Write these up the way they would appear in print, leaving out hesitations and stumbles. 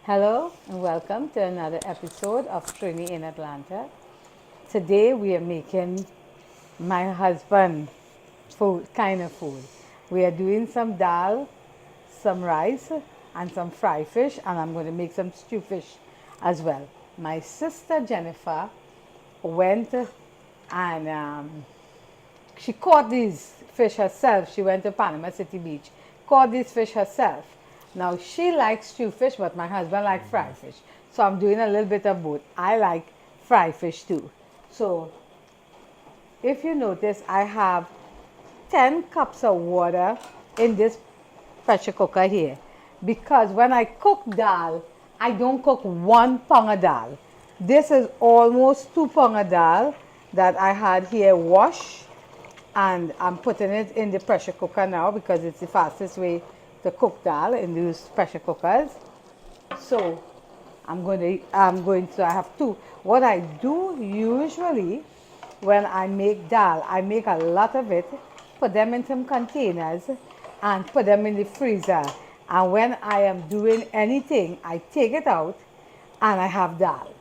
Hello and welcome to another episode of Trini in Atlanta. Today we are making my husband food, kind of food. We are doing some dal, some rice, and some fried fish, and I'm going to make some stew fish as well. My sister Jennifer went and she caught these fish herself. She went to Panama City Beach, caught these fish herself. Now she likes stew fish, but my husband likes fried fish. So I'm doing a little bit of both. I like fried fish too. So if you notice, I have 10 cups of water in this pressure cooker here. Because when I cook dal, I don't cook 1 pound of dal. This is almost 2 pound of dal that I had here washed, and I'm putting it in the pressure cooker now because it's the fastest way to cook dal in these pressure cookers. So I have two. What I do usually when I make dal, I make a lot of it, put them in some containers, and put them in the freezer. And when I am doing anything, I take it out and I have dal.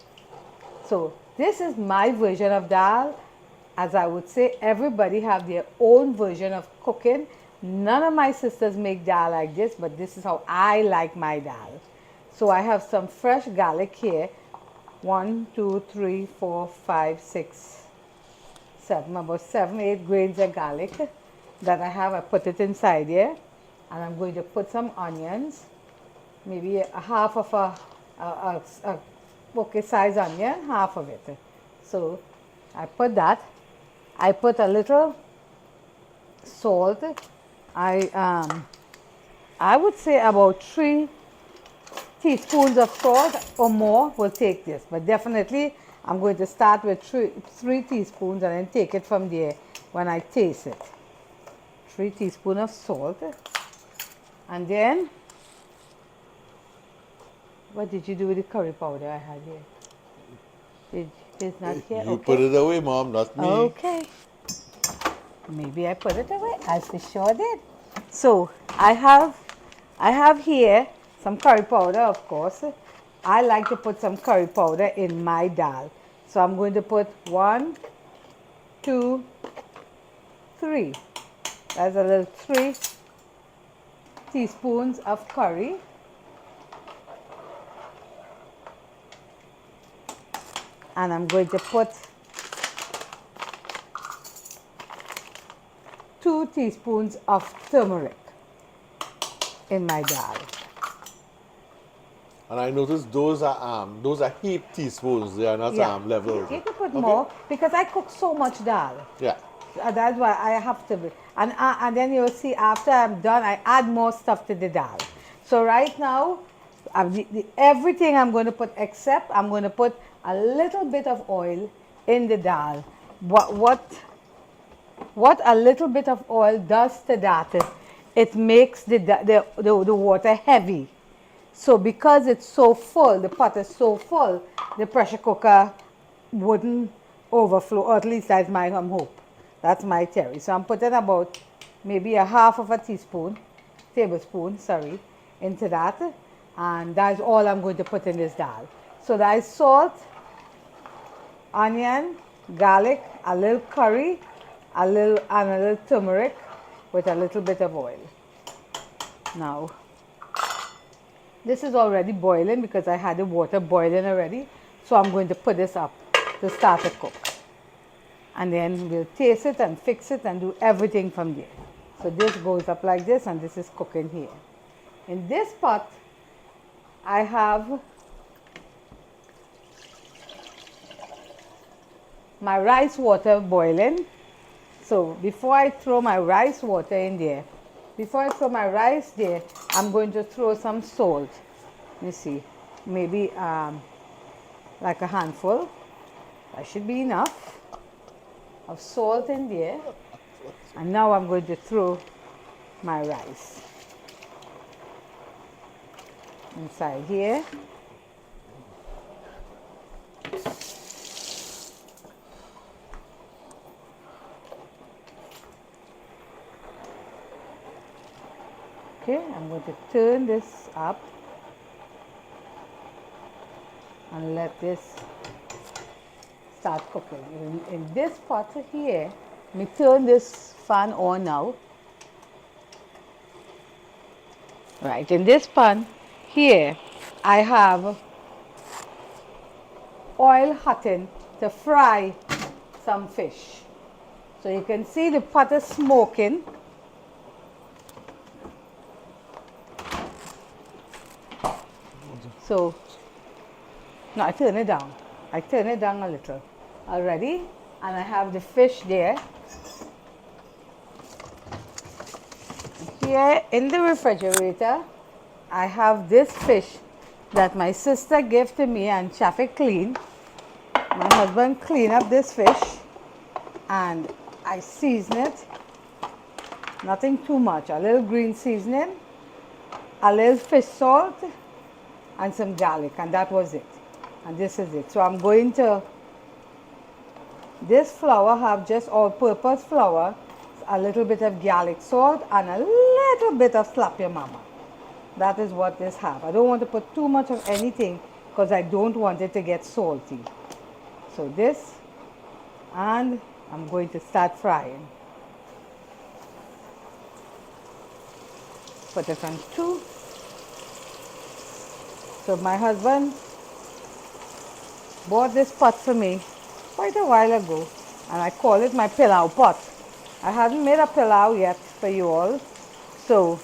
So this is my version of dal. As I would say, everybody have their own version of cooking. None of my sisters make dal like this, but this is how I like my dal. So I have some fresh garlic here. 1, 2, 3, 4, 5, 6, 7, about 7, 8 grains of garlic that I have. I put it inside here, and I'm going to put some onions, maybe a half of a okay size onion, half of it. So I put that. I put a little salt. I um, I would say about 3 teaspoons of salt or more will take this, but definitely I'm going to start with three teaspoons and then take it from there when I taste it. 3 teaspoons of salt, and then what did you do with the curry powder I had here? It's not here. You put Okay. it away, Mom, not me. Okay. Maybe I put it away. I sure did. So I have here some curry powder, of course. I like to put some curry powder in my dal. So I'm going to put 1, 2, 3. That's a little 3 teaspoons of curry. And I'm going to put 2 teaspoons of turmeric in my dal. And I noticed those are heap teaspoons. They are not Yeah, levels. you can put Okay. more because I cook so much dal. Yeah. That's why I have to be. And then you'll see after I'm done, I add more stuff to the dal. So right now, everything I'm going to put except I'm going to put a little bit of oil in the dal. What a little bit of oil does to that is it makes the water heavy. So because it's so full, the pot is so full, the pressure cooker wouldn't overflow, or at least that's my hope. That's my theory. So I'm putting about maybe a half of a tablespoon, sorry, into that. And that's all I'm going to put in this dal. So that is salt, onion, garlic, a little curry, and a little turmeric with a little bit of oil. Now, this is already boiling because I had the water boiling already. So I'm going to put this up to start to cook. And then we'll taste it and fix it and do everything from there. So this goes up like this, and this is cooking here. In this pot, I have my rice water boiling. So before I throw my rice water in there, before I throw my rice there, I'm going to throw some salt. Let me see, maybe like a handful. That should be enough of salt in there. And now I'm going to throw my rice inside here. Okay, I'm going to turn this up. and let this start cooking. In this pot here, me turn this fan on now. Right, in this pan here, I have oil hotting to fry some fish. So you can see the pot is smoking. So, no, I turn it down. I turn it down a little already, and I have the fish there. Here in the refrigerator, I have this fish that my sister gave to me and chop it clean. My husband cleaned up this fish and I season it. Nothing too much. A little green seasoning, a little fish salt, and some garlic, and that was it. And this is it. So I'm going to, this flour have just all-purpose flour, a little bit of garlic salt, and a little bit of slap your mama. That is what this have. I don't want to put too much of anything because I don't want it to get salty. So this, and I'm going to start frying. Put it on 2. So my husband bought this pot for me quite a while ago, and I call it my pilau pot. I hadn't made a pilau yet for you all, so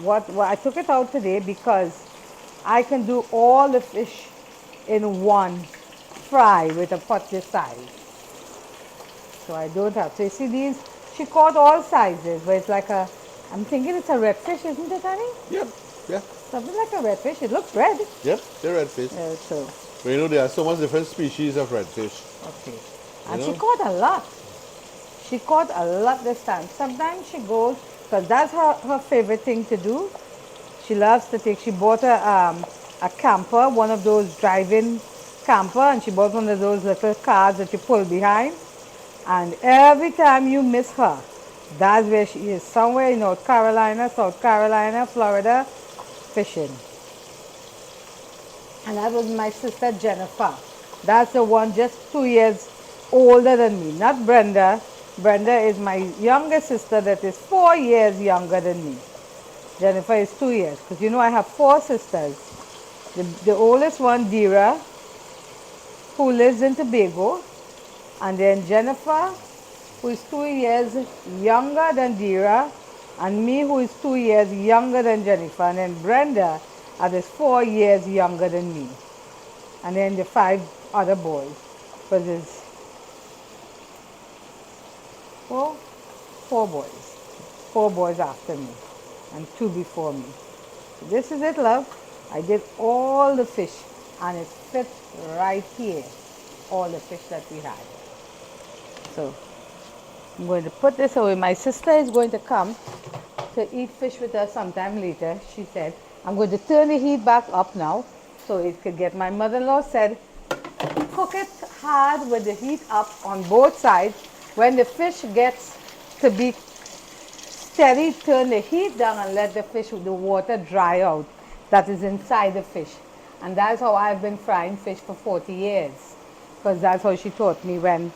what I took it out today because I can do all the fish in one fry with a pot this size. So I don't have. So you see these, she caught all sizes, but it's like a, I'm thinking it's a redfish, isn't it, honey? Yep, yeah. Something like a redfish. It looks red. Yep, they're redfish. So, But you know, there are so much different species of redfish. okay. And You she know? caught a lot. She caught a lot this time. Sometimes she goes, because that's her favorite thing to do. She loves to take, she bought a camper, one of those driving camper, and she bought one of those little cars that you pull behind. And every time you miss her, that's where she is, somewhere in North Carolina, South Carolina, Florida, fishing. And that was my sister Jennifer. That's the one just 2 years older than me, not Brenda. Brenda is my younger sister that is 4 years younger than me. Jennifer is 2 years, because you know I have 4 sisters. The oldest one, Dira, who lives in Tobago, and then Jennifer, who is 2 years younger than Dira, and me, who is 2 years younger than Jennifer, and then Brenda, that is 4 years younger than me. And then the 5 other boys, because there's 4 boys. 4 boys after me, and 2 before me. So this is it, love. I did all the fish, and it fits right here, all the fish that we had. So I'm going to put this away. My sister is going to come to eat fish with us sometime later, she said. I'm going to turn the heat back up now so it could get, my mother-in-law said, cook it hard with the heat up on both sides. When the fish gets to be steady, turn the heat down and let the fish, the water dry out that is inside the fish. And that's how I've been frying fish for 40 years. Because that's how she taught me when,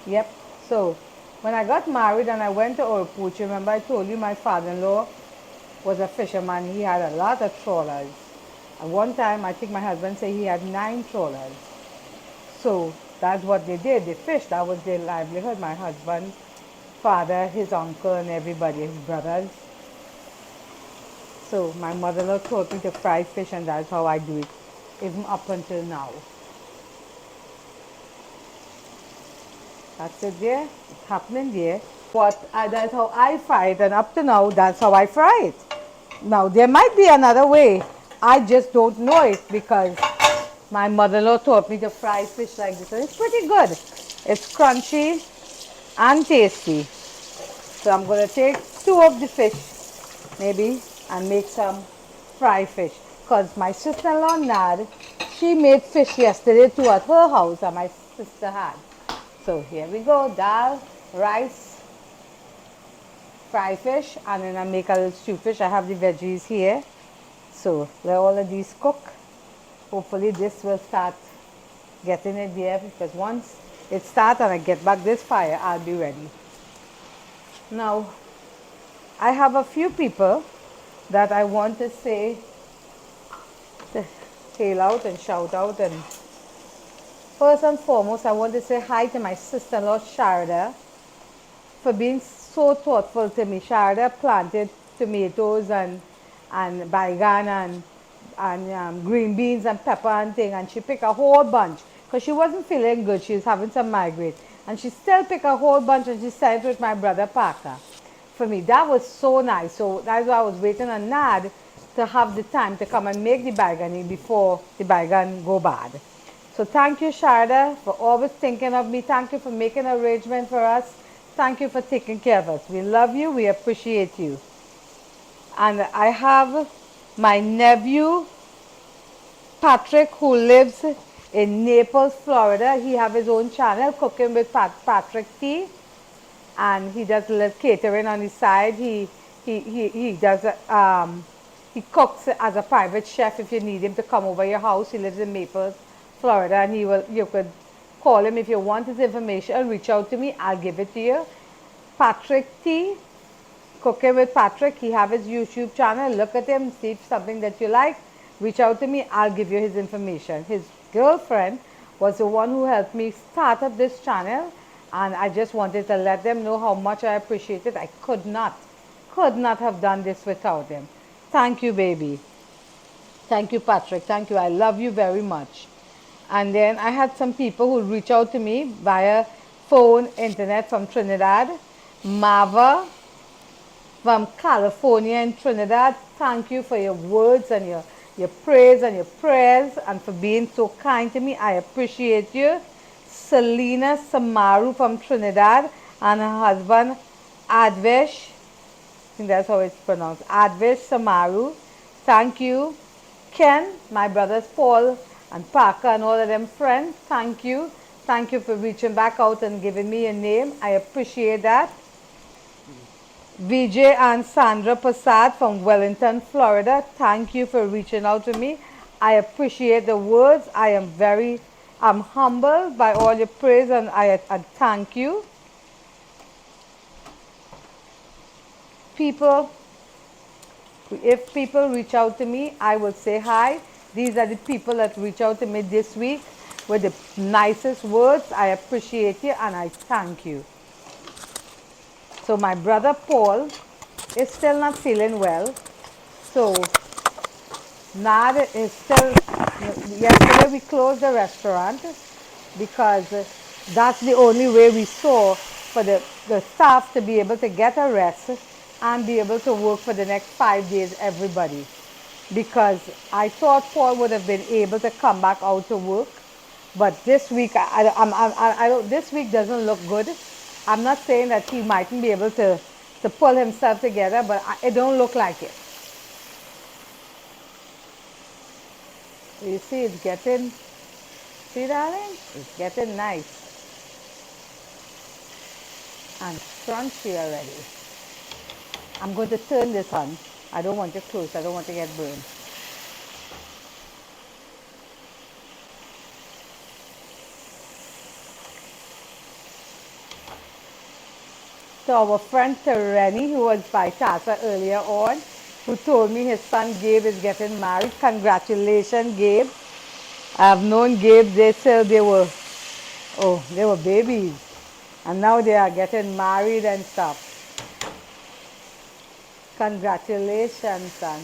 yep. So when I got married and I went to Orpooch, remember I told you my father-in-law was a fisherman. He had a lot of trawlers. At one time, I think my husband said he had 9 trawlers. So that's what they did. They fished. That was their livelihood. My husband, father, his uncle, and everybody, his brothers. So my mother-in-law taught me to fry fish, and that's how I do it, even up until now. That's it there. It's happening there. That's how I fry it, and up to now, that's how I fry it. Now, there might be another way. I just don't know it because my mother-in-law taught me to fry fish like this. And it's pretty good. It's crunchy and tasty. So I'm going to take 2 of the fish, maybe, and make some fried fish. Because my sister-in-law, Nad, she made fish yesterday too at her house, and my sister had. So here we go, dal, rice, fried fish, and then I make a little stew fish. I have the veggies here. So let all of these cook. hopefully this will start getting it there, because once it starts and I get back this fire, I'll be ready. Now, I have a few people that I want to say, to hail out and shout out. And first and foremost, I want to say hi to my sister-in-law, Sharda, for being so thoughtful to me. Sharda planted tomatoes and baigan and green beans and pepper and thing, and she picked a whole bunch because she wasn't feeling good. She was having some migraine, and she still picked a whole bunch and she sent it with my brother Parker for me. That was so nice. So that's why I was waiting on Nad to have the time to come and make the baigan before the baigan go bad. So thank you, Sharda, for always thinking of me. Thank you for making arrangements for us. Thank you for taking care of us. We love you. We appreciate you. And I have my nephew, Patrick, who lives in Naples, Florida. He have his own channel, Cooking with Patrick T. And he does a little catering on his side. He does he cooks as a private chef if you need him to come over your house. He lives in Naples, Florida, and you could call him if you want his information. Reach out to me. I'll give it to you. Patrick T. Cooking with Patrick. He have his YouTube channel. Look at him. See if something that you like. Reach out to me. I'll give you his information. His girlfriend was the one who helped me start up this channel, and I just wanted to let them know how much I appreciate it. I could not have done this without them. Thank you, baby. Thank you, Patrick. Thank you. I love you very much. And then I had some people who reach out to me via phone, internet from Trinidad. Mava from California and Trinidad, thank you for your words and your praise and your prayers and for being so kind to me. I appreciate you. Selena Samaru from Trinidad and her husband Advesh, I think that's how it's pronounced, Advesh Samaru. Thank you. Ken, my brothers Paul and Parker and all of them friends, thank you. Thank you for reaching back out and giving me a name. I appreciate that. Vijay and Sandra Prasad from Wellington, Florida, thank you for reaching out to me. I appreciate the words. I'm humbled by all your praise, and I thank you. If people reach out to me, I will say hi. These are the people that reach out to me this week with the nicest words. I appreciate you and I thank you. So my brother Paul is still not feeling well. So Nad is still, yesterday we closed the restaurant because that's the only way we saw for the staff to be able to get a rest and be able to work for the next 5 days, everybody. Because I thought Paul would have been able to come back out to work, but this week, this week doesn't look good. I'm not saying that he mightn't be able to pull himself together, but it don't look like it. You see, it's getting, see darling? It's getting nice and crunchy already. I'm going to turn this on. I don't want it close. I don't want to get burned. So our friend Tereni, who was by Tata earlier on, who told me his son Gabe is getting married. Congratulations, Gabe. I've known Gabe, they were babies. And now they are getting married and stuff. Congratulations, son.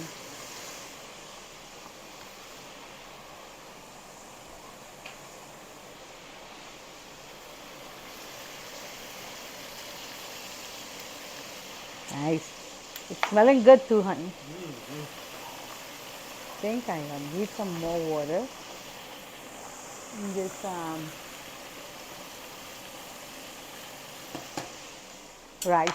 Nice. It's smelling good too, honey. I think I need some more water in this rice.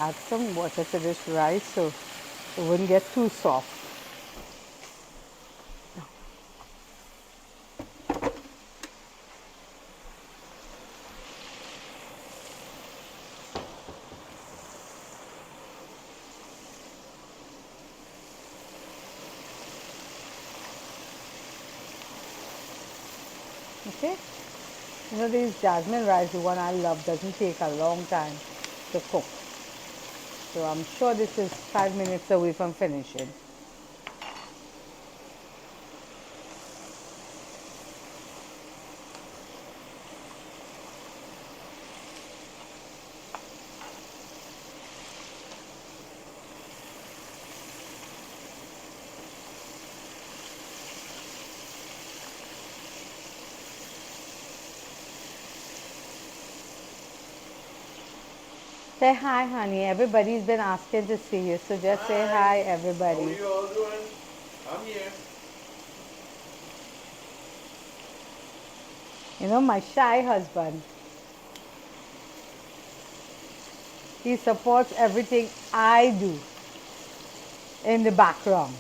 Add some water to this rice so it wouldn't get too soft. Okay? You know, these jasmine rice, the one I love, doesn't take a long time to cook. So I'm sure this is 5 minutes away from finishing. Say hi, honey. Everybody's been asking to see you, so just say hi, Hi. How are everybody. you all doing? I'm here. You know, my shy husband, he supports everything I do in the background.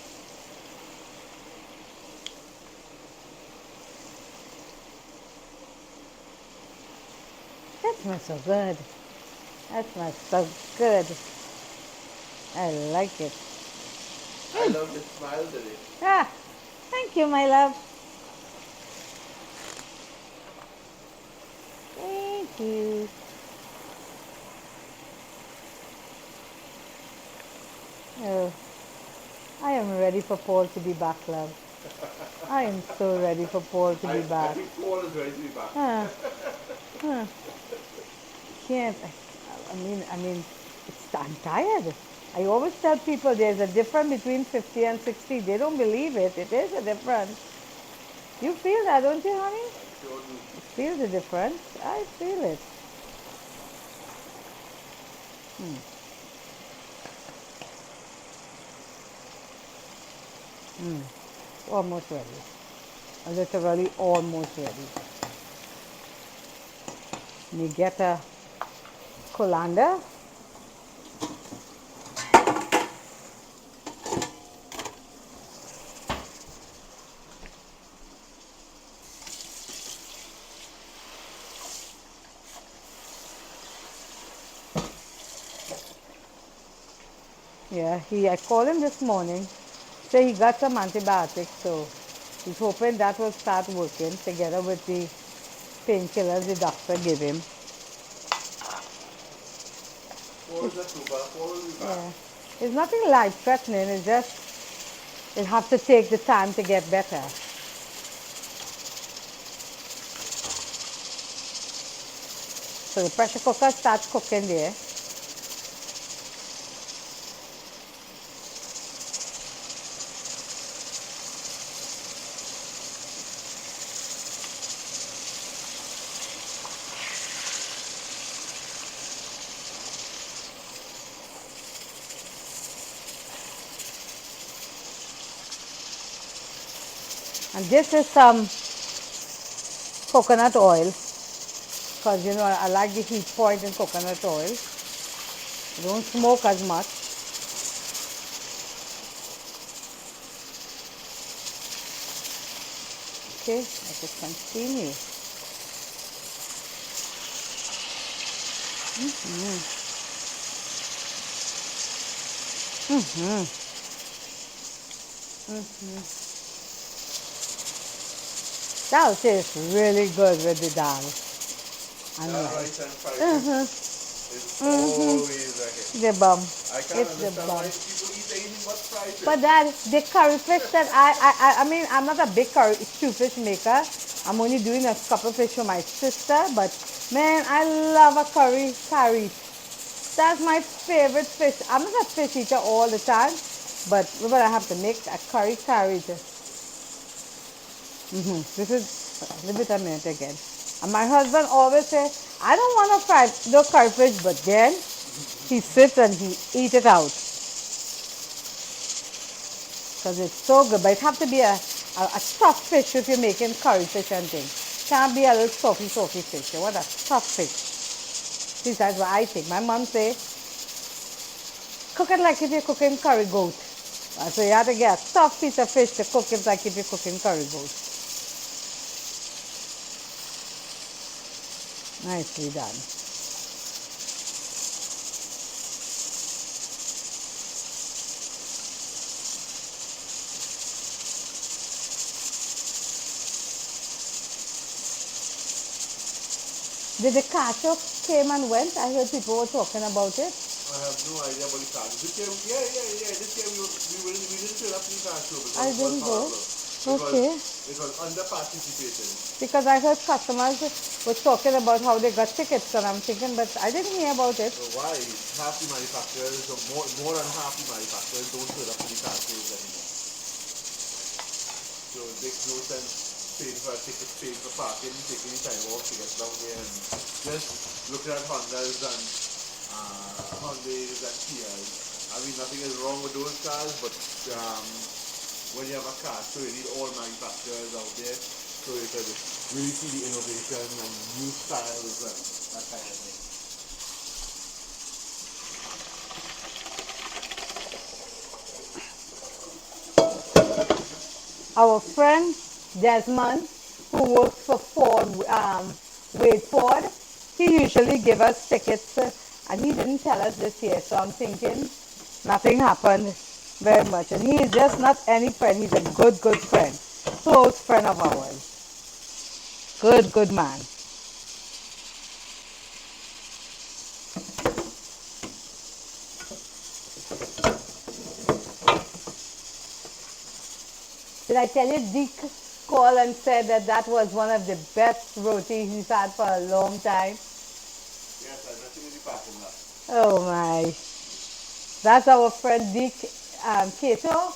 That smells so good. That smells so good. I like it. I love the smile today. Ah, thank you, my love. Thank you. Oh, I am ready for Paul to be back, love. I am so ready for Paul to be I back. think Paul is ready to be back. Huh, huh. Can't. I mean, I'm tired. I always tell people there's a difference between 50 and 60. They don't believe it. It is a difference. You feel that, don't you, honey? I sure do. Feel the difference. I feel it. Almost ready. Literally almost ready. Me get a colander. Yeah, I called him this morning. Say he got some antibiotics, so he's hoping that will start working together with the painkillers the doctor gave him. Paul is not too bad. Paul will be back. Yeah. It's nothing life threatening, it's just it has to take the time to get better. So the pressure cooker starts cooking there. And this is some coconut oil, because you know I like the heat point in coconut oil. You don't smoke as much. Okay, let it continue. That tastes really good with the dal and That rice and rice. fried fish is always a hit. The bomb. I can't It's the understand bomb. why people eat anything but fried But fish. that the curry fish that I mean I'm not a big curry stew fish maker. I'm only doing a couple fish for my sister, but man, I love a curry. That's my favorite fish. I'm not a fish eater all the time, but when I have to make a curry. This is a little bit a minute again. And my husband always say, I don't want to fry no curry fish, but then he sits and he eat it out because it's so good. But it have to be a tough fish if you're making curry fish and things. Can't be a little soft fish. You want a tough fish. This is what I think. My mom say, cook it like if you're cooking curry goat. So you have to get a tough piece of fish to cook it like if you're cooking curry goat. Nicely done. Did the catcher came and went? I heard people were talking about it. I have no idea about the car. This year, yeah. This year we didn't turn up to the car show because I it was didn't go. horrible. Okay. It was under participated. Because I heard customers were talking about how they got tickets, and I'm thinking, but I didn't hear about it. So why? Half the manufacturers, or more than half the manufacturers don't turn up to the car shows anymore. So it makes no sense paying for a ticket, paying for parking, taking the time off to get down there and just looking at Hondas and Hyundais and Kias. I mean, nothing is wrong with those cars, but when you have a car, so you need all manufacturers out there, so you can really see the innovation and new styles and that kind of thing. Our friend Desmond, who works for Ford, Wade Ford, he usually give us tickets, and he didn't tell us this year. So I'm thinking nothing happened very much. And he is just not any friend. He's a good friend, close friend of ours. Good man. Did I tell you Dick called and said that that was one of the best roti he's had for a long time? Yes, I met him in the parking lot. Oh my. That's our friend Dick Kato.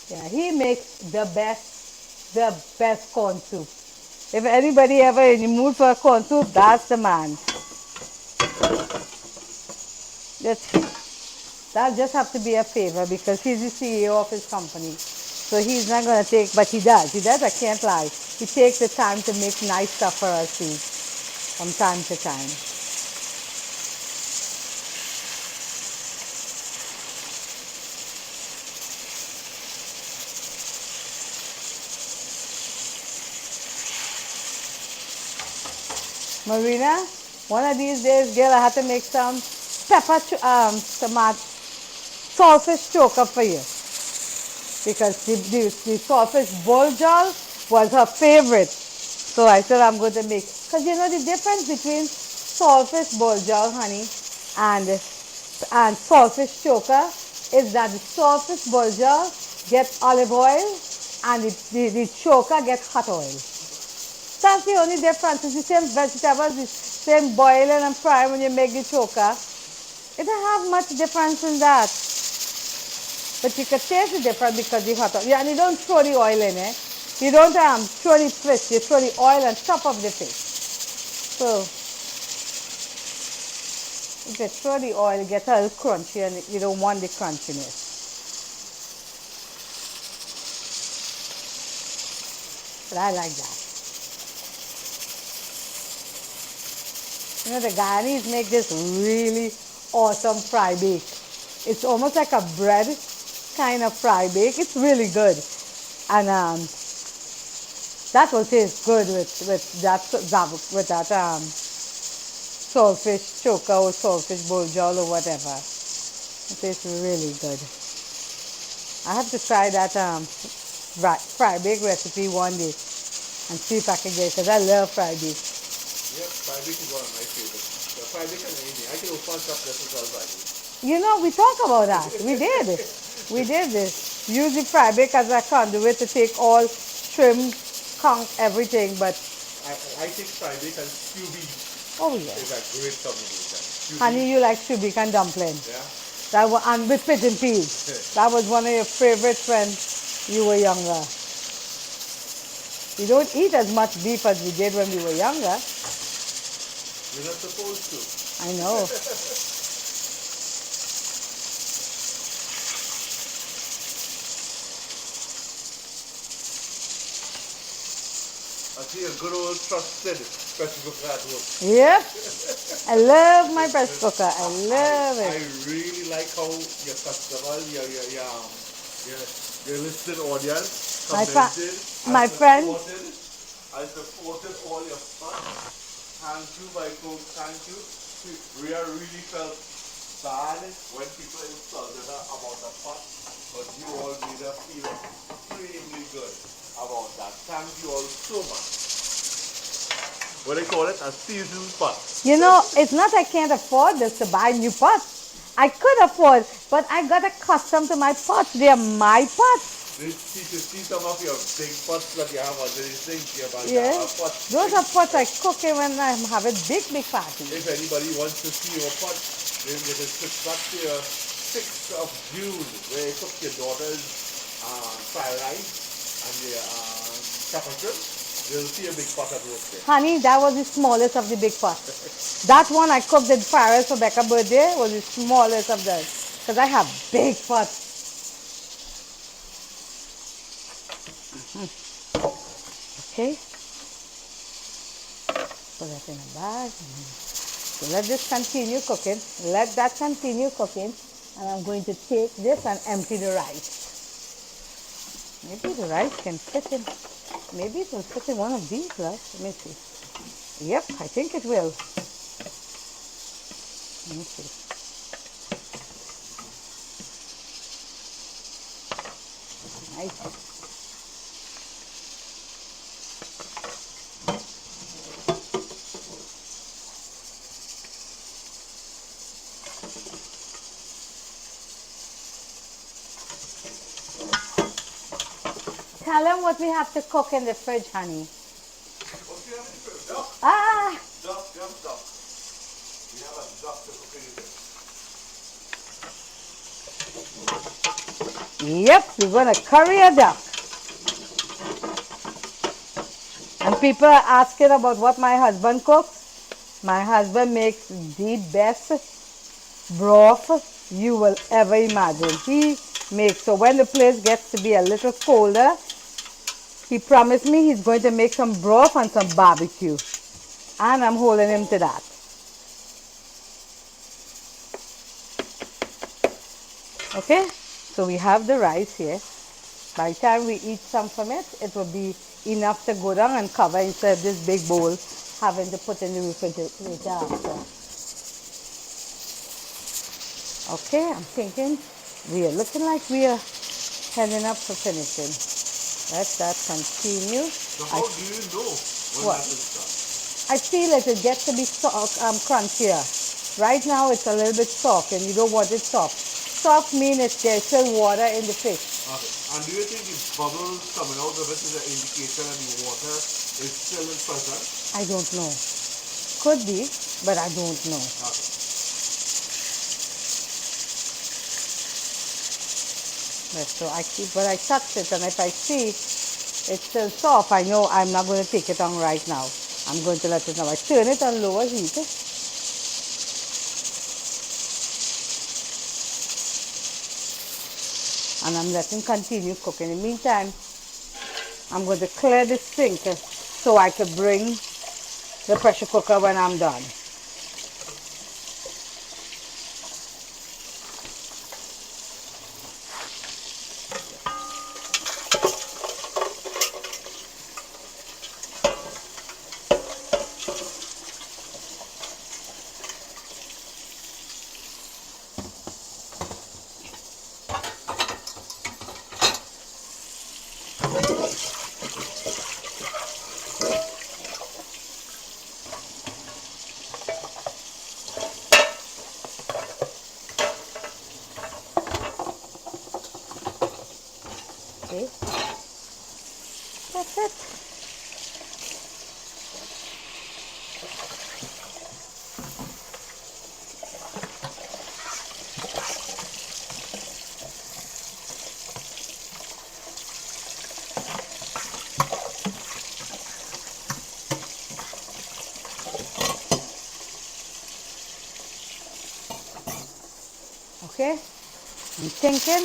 Yeah, he makes the best corn soup. If anybody ever in the mood for a corn soup, that's the man. That just have to be a favor because he's the CEO of his company. So he's not going to take, but he does. He does, I can't lie. He takes the time to make nice stuff for us to eat from time to time. Marina, one of these days, girl, I have to make some tomato, saltfish choker for you. Because the saltfish boljol was her favorite. So I said I'm going to make, because you know the difference between saltfish boljol, honey, and saltfish choker is that the saltfish boljol gets olive oil and the choker gets hot oil. That's the only difference. It's the same vegetables, the same boiling and frying when you make the choker. It don't have much difference in that. But you can taste the difference because the hot oil. Yeah, and you don't throw the oil in it. You don't throw the fish. You throw the oil on top of the fish. So if you throw the oil, it gets a little crunchy, and you don't want the crunchiness. But I like that. You know, the Guyanese make this really awesome fry bake. It's almost like a bread kind of fry bake. It's really good. And that will taste good with that saltfish choker or saltfish boljol or whatever. It tastes really good. I have to try that fry bake recipe one day and see if I can get it because I love fry bake. Yep, fry bake is one of my favorites. The fry bake and anything. I can open up this as well, fry bake. You know, we talked about that. We did. We did this. Use the fry bake as a conduit to take all trim, conch, everything, but... I think fry bake and stew beef Oh, yeah. is a great combination. Honey, you like stew beef and dumpling. Yeah. That was, and with pigeon peas. That was one of your favorites when you were younger. We don't eat as much beef as we did when we were younger. You're not supposed to. I know. I see a good old trusted pressure cooker at home. Yep. I love my pressure cooker. I love I it. really like how your customers, your listed audience commented My friend. I supported all your stuff. Thank you, my folks. Thank you. Rhea really felt bad when people insulted her about the pot, but you all made her feel extremely good about that. Thank you all so much. what they call it, a seasoned pot. You know, it's not I can't afford this to buy new pots. I could afford, but I got accustomed to my pots. They are my pots. You see some of your big pots that you have under the sink, you have Yeah. a pot. Those are pots I cook in when I'm having big parties. If anybody wants to see your pot, then you can switch back to your 6th of June, where you cook your daughter's fried rice and your pepper shrimp. You'll see a big pot of roast there. Honey, that was the smallest of the big pots. That one I cooked the fried rice for Becca's birthday was the smallest of them. Because I have big pots. Okay. Put that in a bag. So let this continue cooking. Let that continue cooking. And I'm going to take this and empty the rice. Maybe the rice can fit in. Maybe it will fit in one of these, right? Let me see. Yep, I think it will. Let me see. Nice. Tell them what we have to cook in the fridge, honey. What do you have in the fridge? Duck? Ah! Duck, you have duck. We have a duck to cook in the fridge. Yep, we're going to curry a duck. And people are asking about what my husband cooks. My husband makes the best broth you will ever imagine. He makes, so when the place gets to be a little colder, he promised me he's going to make some broth and some barbecue. And I'm holding him to that. Okay, so we have the rice here. By the time we eat some from it, it will be enough to go down and cover instead of this big bowl having to put in the refrigerator after. Okay, I'm thinking we are looking like we are heading up for finishing. Let that continue. So how do you know when What? that is done? I feel it gets to be crunchier. Right now it's a little bit soft and you don't want it soft. Soft means there's still water in the fish. Okay. And do you think the bubbles coming out of it is an indication that the water is still in present? I don't know. Could be, but I don't know. Okay. So but I touched it, and if I see it's still soft, I know I'm not going to take it on right now. I'm going to let it now. I turn it on lower heat. And I'm letting continue cooking. In the meantime, I'm going to clear the sink so I can bring the pressure cooker when I'm done. Okay, that's it. Okay, I'm thinking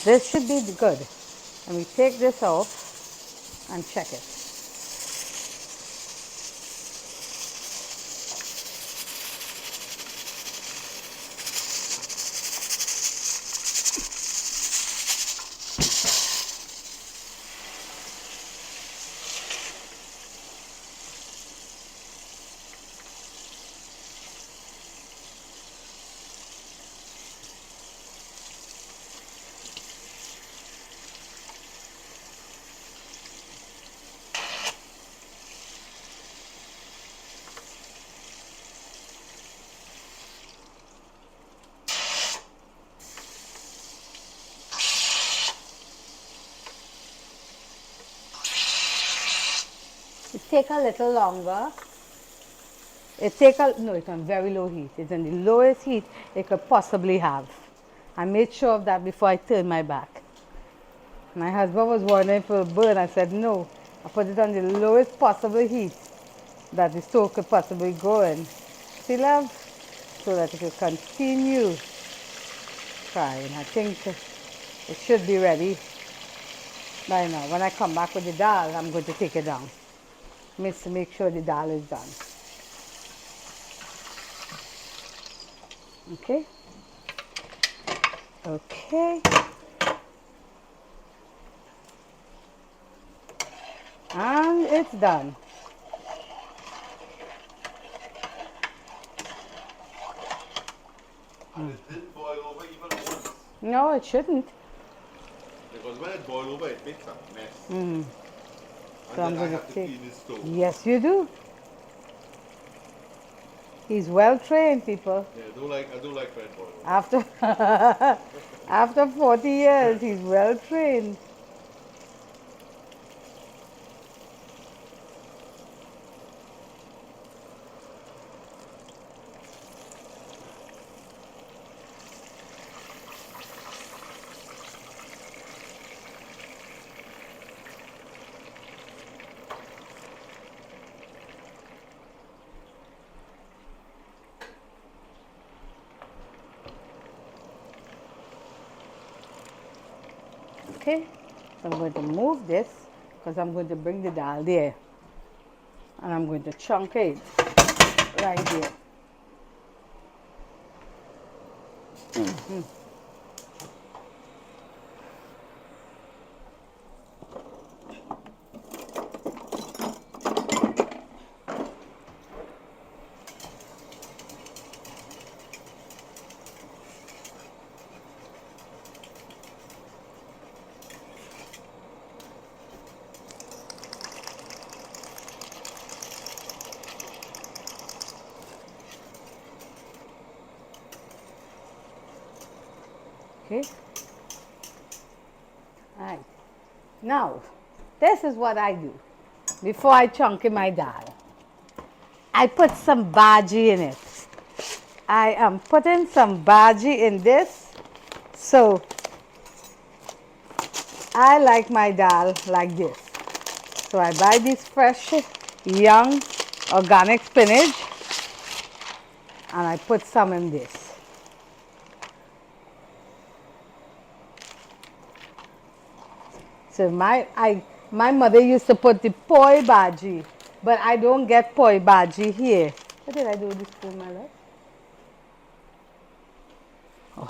this should be good. And we take this off and check it. take a little longer. No, it's on very low heat. It's on the lowest heat it could possibly have. I made sure of that before I turned my back. My husband was wondering if it would burn. I said no. I put it on the lowest possible heat that the stove could possibly go in. See, love? So that it could continue frying. I think it should be ready by now. When I come back with the dal, I'm going to take it down. Make sure the dal is done. Okay? Okay. And it's done. And it didn't boil over even once. No, it shouldn't. Because when it boils over, it makes a mess. Mm. And So I'm then I going to have to take. clean the stove. Yes, you do. He's well trained, people. Yeah, I do like red boil. After after 40 years, he's well trained. Okay, so I'm going to move this because I'm going to bring the dal there. And I'm going to chunk it right there. Okay. All right. Now, this is what I do before I chunk in my dal. I put some bhaji in it. I am putting some bhaji in this. So, I like my dal like this. So, I buy this fresh, young, organic spinach and I put some in this. So my mother used to put the poi bhaji, but I don't get poi bhaji here. What did I do with this spoon, my love? Oh.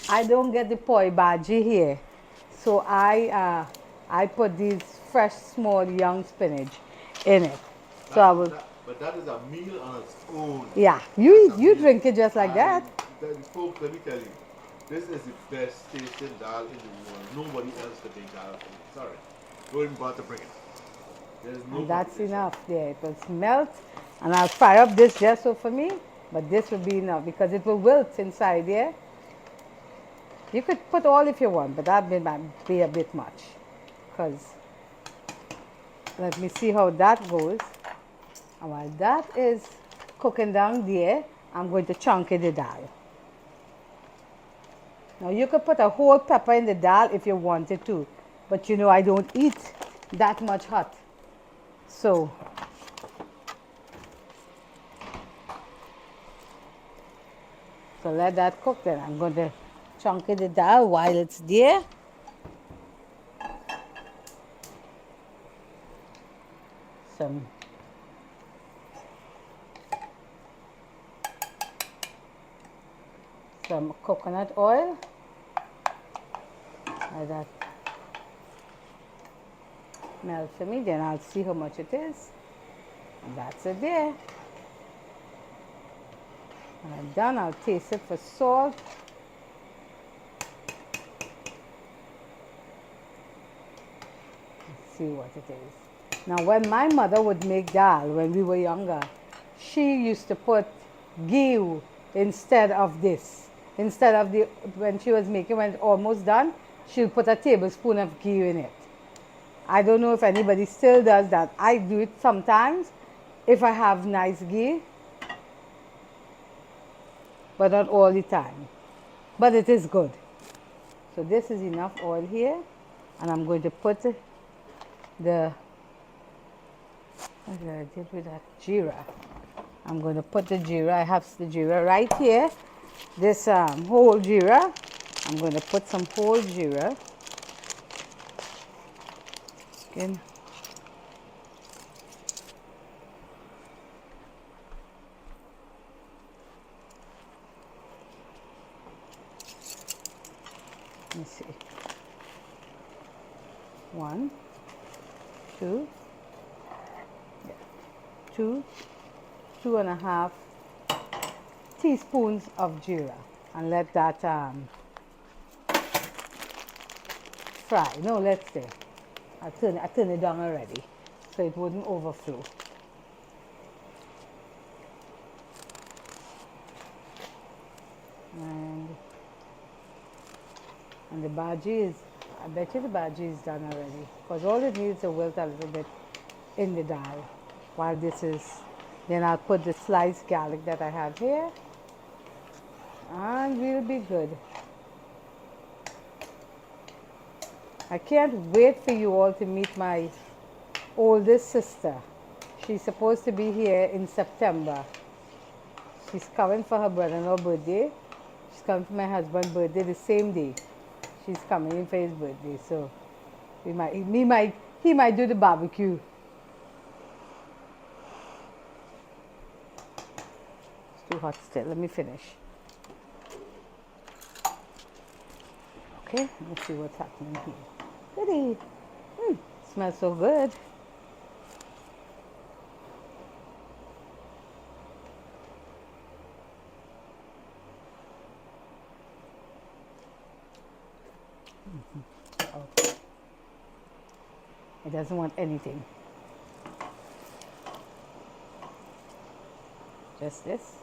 I don't get the poi bhaji here, so I put these fresh, small, young spinach in it. So I will. But that is a meal on its own. Yeah, That's a you meal. drink it just like that. Folks, let me tell you, this is the best tasting dal in the world. Nobody else can make dal for me. Sorry. Don't even bother to bring it. There's no And that's competition. enough there. It will melt, and I'll fire up this just so for me, but this will be enough because it will wilt inside there. You could put all if you want, but that might be a bit much. Because let me see how that goes. And while that is cooking down there, I'm going to chunk in the dal. Now you could put a whole pepper in the dal if you wanted to, but you know I don't eat that much hot. So let that cook then. I'm going to chunk in the dal while it's there. Some coconut oil. Let that melt for me, then I'll see how much it is. And that's it there. When I'm done, I'll taste it for salt. Let's see what it is. Now, when my mother would make dal when we were younger, she used to put ghee instead of this. Instead of when she was making, when it's almost done, she'll put a tablespoon of ghee in it. I don't know if anybody still does that. I do it sometimes if I have nice ghee, but not all the time. But it is good. So this is enough oil here, and I'm going to put the, what did I do with that? Jeera. I'm going to put the jeera. I have the jeera right here. This whole jeera. I'm going to put some whole jeera. Okay. Let me see. 1, 2, yeah, 2, 2.5 teaspoons of jeera, and let that fry. No, let's say I turn it down already, so it wouldn't overflow. And the bhaji is, I bet you the bhaji is done already, because all it needs to wilt a little bit in the dal. While this is, then I'll put the sliced garlic that I have here, and we'll be good. I can't wait for you all to meet my oldest sister. She's supposed to be here in September. She's coming for her brother-in-law birthday. She's coming for my husband's birthday the same day. She's coming in for his birthday, so he might do the barbecue. It's too hot still. Let me finish. Okay, let's see what's happening here. Goody. Smells so good. Okay. It doesn't want anything. Just this.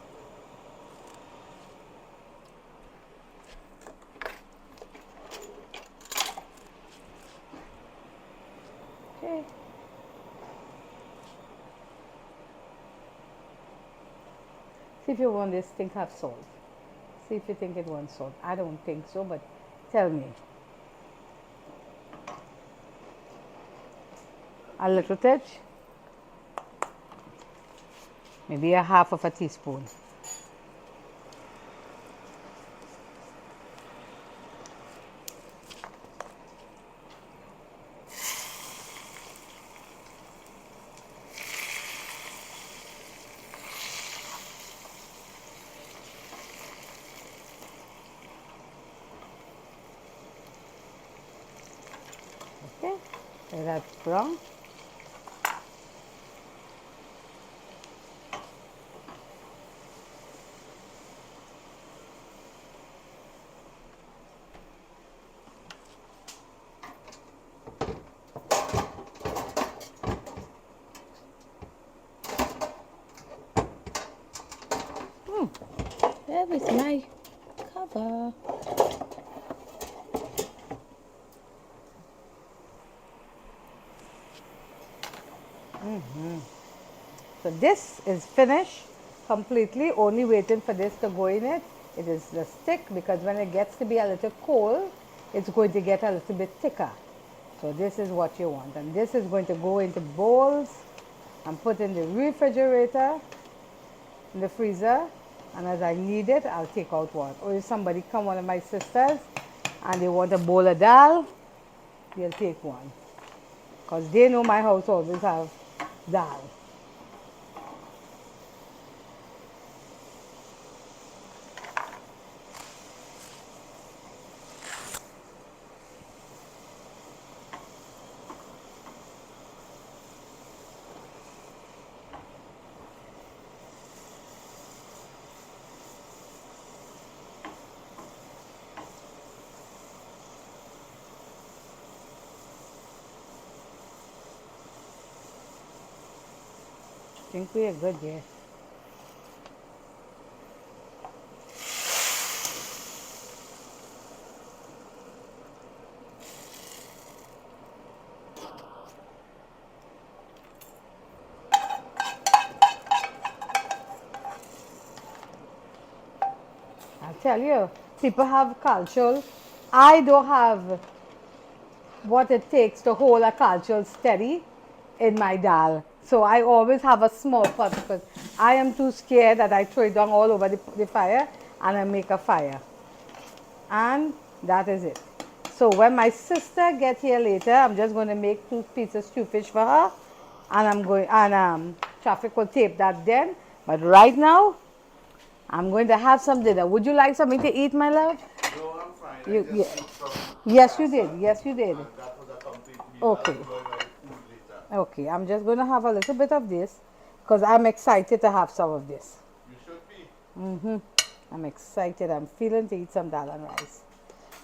Okay. See if you want this thing have salt. See if you think it wants salt. I don't think so, but tell me. A little touch. Maybe a half of a teaspoon. Okay, let that brown. There is my cover. So this is finished completely, only waiting for this to go in it. It is the stick, because when it gets to be a little cold, it's going to get a little bit thicker. So this is what you want. And this is going to go into bowls and put in the refrigerator, in the freezer. And as I need it, I'll take out one. Or if somebody come, one of my sisters, and they want a bowl of dal, they'll take one. Because they know my house always have dal. I think we are good here. tell you, people have calcium. I don't have what it takes to hold a calcium steady in my dal. So I always have a small pot because I am too scared that I throw it down all over the fire and I make a fire. And that is it. So when my sister gets here later, I'm just going to make 2 pieces stew fish for her, and I'm going and traffic will tape that then. But right now, I'm going to have some dinner. Would you like something to eat, my love? No, I'm fine. I You, just yeah. eat some Yes, you did. pasta, Yes, you did. and that would complete meal. I'll Okay. enjoy my food later. Okay, I'm just going to have a little bit of this because I'm excited to have some of this. You should be. I'm excited. I'm feeling to eat some dal and rice.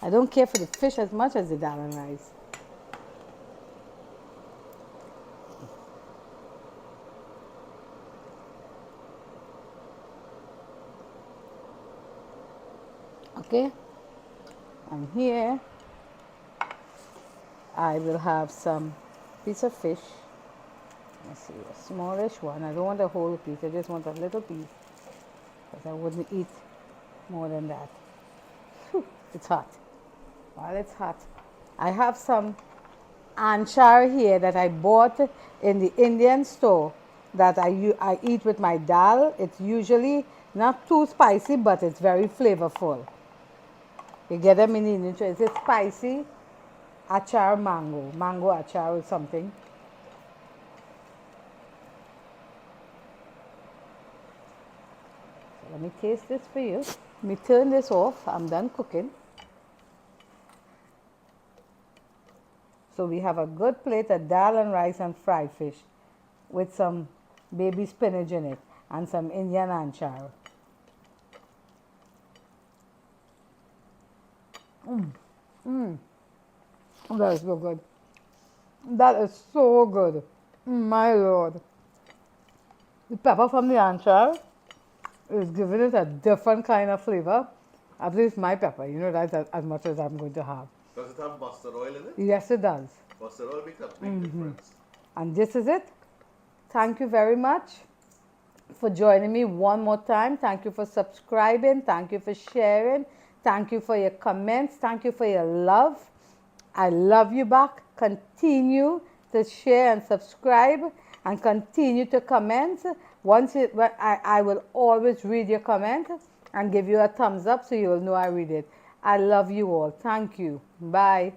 I don't care for the fish as much as the dal and rice. Okay, and here I will have some piece of fish. Let's see, a smallish one. I don't want a whole piece. I just want a little piece because I wouldn't eat more than that. Whew, it's hot. While it's hot, I have some anchar here that I bought in the Indian store that I eat with my dal. It's usually not too spicy, but it's very flavorful. You get them in the Indian store. It's a spicy achar mango achar or something. So let me taste this for you. Let me turn this off. I'm done cooking. So we have a good plate of dal and rice and fried fish with some baby spinach in it and some Indian anchar. That is so good. That is so good. My lord. The pepper from the anchar is giving it a different kind of flavor. At least my pepper. You know, that's as much as I'm going to have. Does it have mustard oil in it? Yes, it does. Mustard oil makes a big difference. And this is it. Thank you very much for joining me one more time. Thank you for subscribing. Thank you for sharing. Thank you for your comments. Thank you for your love. I love you back. Continue to share and subscribe and continue to comment. I will always read your comment and give you a thumbs up so you will know I read it. I love you all. Thank you. Bye.